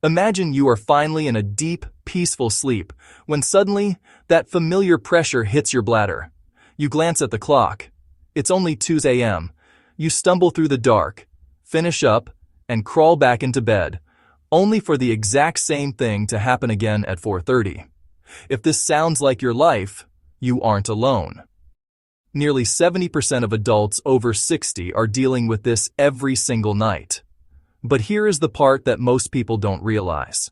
Imagine you are finally in a deep, peaceful sleep when suddenly that familiar pressure hits your bladder. You glance at the clock. It's only 2 a.m. You stumble through the dark, finish up, and crawl back into bed, only for the exact same thing to happen again at 4:30. If this sounds like your life, you aren't alone. Nearly 70% of adults over 60 are dealing with this every single night. But here is the part that most people don't realize.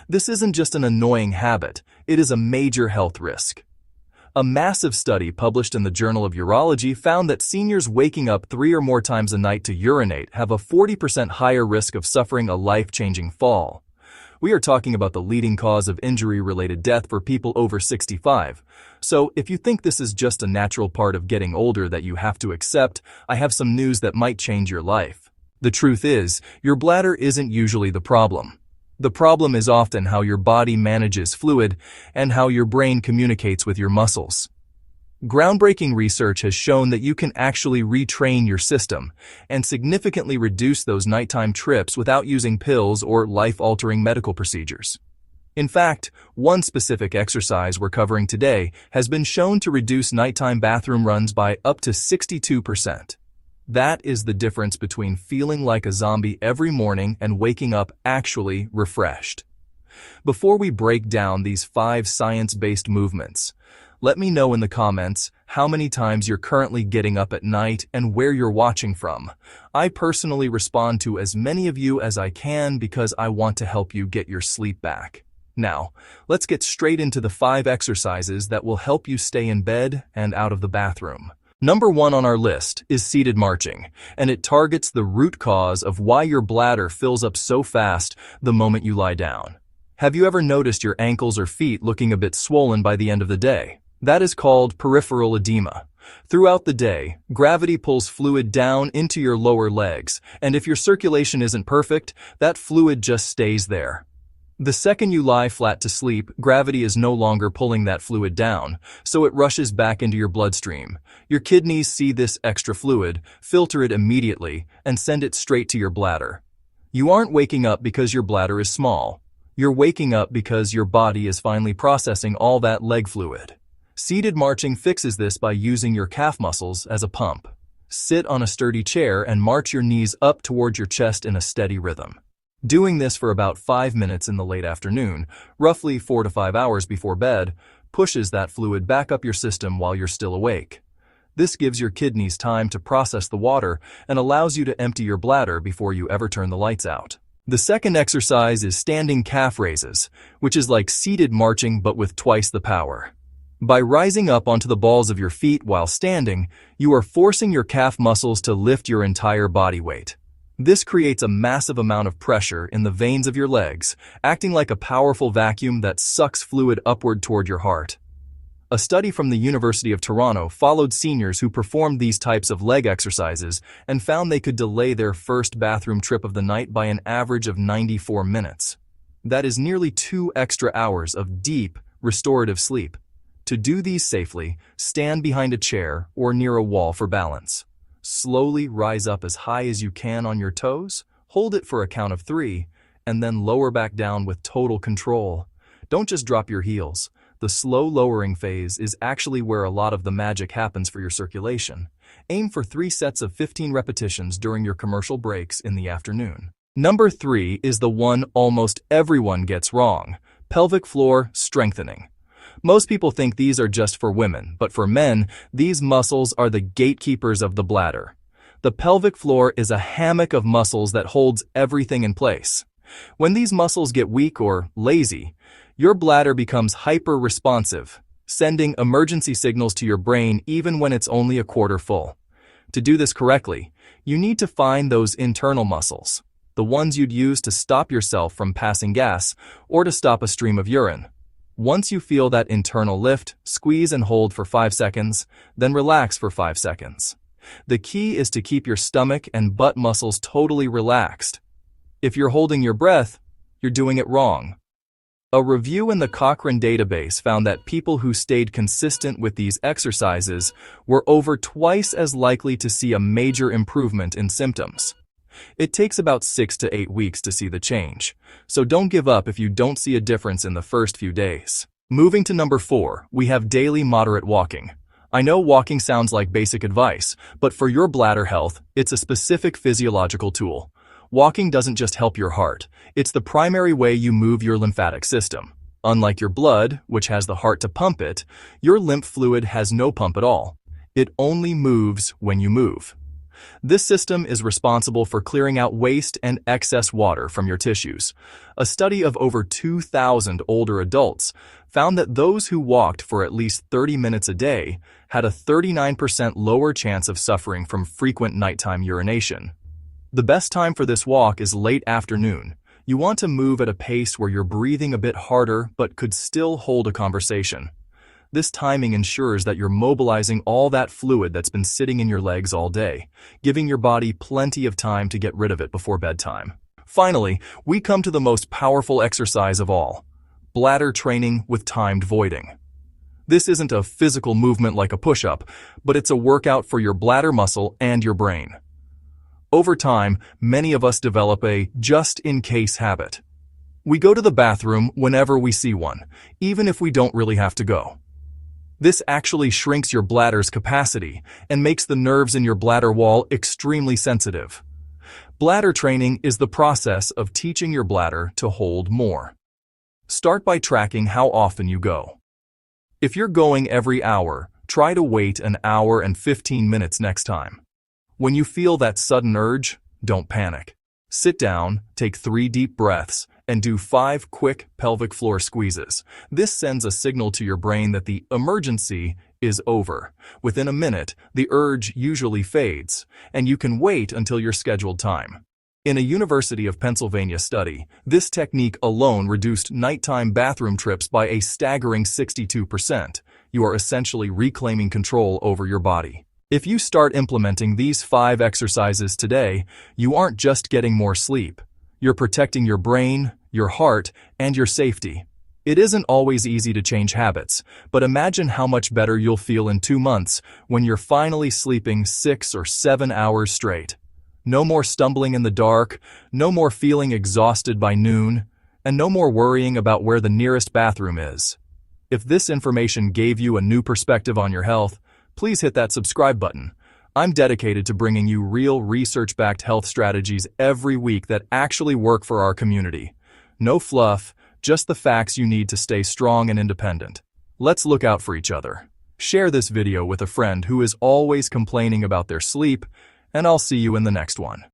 This isn't just an annoying habit, it is a major health risk. A massive study published in the Journal of Urology found that seniors waking up 3 or more times a night to urinate have a 40% higher risk of suffering a life-changing fall. We are talking about the leading cause of injury-related death for people over 65. So if you think this is just a natural part of getting older that you have to accept, I have some news that might change your life. The truth is, your bladder isn't usually the problem. The problem is often how your body manages fluid and how your brain communicates with your muscles. Groundbreaking research has shown that you can actually retrain your system and significantly reduce those nighttime trips without using pills or life-altering medical procedures. In fact, one specific exercise we're covering today has been shown to reduce nighttime bathroom runs by up to 62%. That is the difference between feeling like a zombie every morning and waking up actually refreshed. Before we break down these 5 science-based movements, let me know in the comments how many times you're currently getting up at night and where you're watching from. I personally respond to as many of you as I can because I want to help you get your sleep back. Now, let's get straight into the 5 exercises that will help you stay in bed and out of the bathroom. Number 1 on our list is seated marching, and it targets the root cause of why your bladder fills up so fast the moment you lie down. Have you ever noticed your ankles or feet looking a bit swollen by the end of the day? That is called peripheral edema. Throughout the day, gravity pulls fluid down into your lower legs, and if your circulation isn't perfect, that fluid just stays there. The second you lie flat to sleep, gravity is no longer pulling that fluid down, so it rushes back into your bloodstream. Your kidneys see this extra fluid, filter it immediately, and send it straight to your bladder. You aren't waking up because your bladder is small. You're waking up because your body is finally processing all that leg fluid. Seated marching fixes this by using your calf muscles as a pump. Sit on a sturdy chair and march your knees up towards your chest in a steady rhythm. Doing this for about 5 minutes in the late afternoon, roughly 4 to 5 hours before bed, pushes that fluid back up your system while you're still awake. This gives your kidneys time to process the water and allows you to empty your bladder before you ever turn the lights out. The second exercise is standing calf raises, which is like seated marching but with twice the power. By rising up onto the balls of your feet while standing, you are forcing your calf muscles to lift your entire body weight. This creates a massive amount of pressure in the veins of your legs, acting like a powerful vacuum that sucks fluid upward toward your heart. A study from the University of Toronto followed seniors who performed these types of leg exercises and found they could delay their first bathroom trip of the night by an average of 94 minutes. That is nearly 2 extra hours of deep, restorative sleep. To do these safely, stand behind a chair or near a wall for balance. Slowly rise up as high as you can on your toes, hold it for a count of 3, and then lower back down with total control. Don't just drop your heels. The slow lowering phase is actually where a lot of the magic happens for your circulation. Aim for 3 sets of 15 repetitions during your commercial breaks in the afternoon. Number 3 is the one almost everyone gets wrong: pelvic floor strengthening. Most people think these are just for women, but for men, these muscles are the gatekeepers of the bladder. The pelvic floor is a hammock of muscles that holds everything in place. When these muscles get weak or lazy, your bladder becomes hyper-responsive, sending emergency signals to your brain even when it's only a quarter full. To do this correctly, you need to find those internal muscles, the ones you'd use to stop yourself from passing gas or to stop a stream of urine. Once you feel that internal lift, squeeze and hold for 5 seconds, then relax for 5 seconds. The key is to keep your stomach and butt muscles totally relaxed. If you're holding your breath, you're doing it wrong. A review in the Cochrane database found that people who stayed consistent with these exercises were over twice as likely to see a major improvement in symptoms. It takes about 6 to 8 weeks to see the change, so don't give up if you don't see a difference in the first few days. Moving to number 4, we have daily moderate walking. I know walking sounds like basic advice, but for your bladder health, it's a specific physiological tool. Walking doesn't just help your heart, it's the primary way you move your lymphatic system. Unlike your blood, which has the heart to pump it, your lymph fluid has no pump at all. It only moves when you move. This system is responsible for clearing out waste and excess water from your tissues. A study of over 2,000 older adults found that those who walked for at least 30 minutes a day had a 39% lower chance of suffering from frequent nighttime urination. The best time for this walk is late afternoon. You want to move at a pace where you're breathing a bit harder but could still hold a conversation. This timing ensures that you're mobilizing all that fluid that's been sitting in your legs all day, giving your body plenty of time to get rid of it before bedtime. Finally, we come to the most powerful exercise of all: bladder training with timed voiding. This isn't a physical movement like a push-up, but it's a workout for your bladder muscle and your brain. Over time, many of us develop a just-in-case habit. We go to the bathroom whenever we see one, even if we don't really have to go. This actually shrinks your bladder's capacity and makes the nerves in your bladder wall extremely sensitive. Bladder training is the process of teaching your bladder to hold more. Start by tracking how often you go. If you're going every hour, try to wait an hour and 15 minutes next time. When you feel that sudden urge, don't panic. Sit down, take 3 deep breaths, and do 5 quick pelvic floor squeezes. This sends a signal to your brain that the emergency is over. Within a minute, the urge usually fades, and you can wait until your scheduled time. In a University of Pennsylvania study, this technique alone reduced nighttime bathroom trips by a staggering 62%. You are essentially reclaiming control over your body. If you start implementing these 5 exercises today, you aren't just getting more sleep. You're protecting your brain, your heart, and your safety. It isn't always easy to change habits, but imagine how much better you'll feel in 2 months when you're finally sleeping 6 or 7 hours straight. No more stumbling in the dark, no more feeling exhausted by noon, and no more worrying about where the nearest bathroom is. If this information gave you a new perspective on your health, please hit that subscribe button. I'm dedicated to bringing you real research-backed health strategies every week that actually work for our community. No fluff, just the facts you need to stay strong and independent. Let's look out for each other. Share this video with a friend who is always complaining about their sleep, and I'll see you in the next one.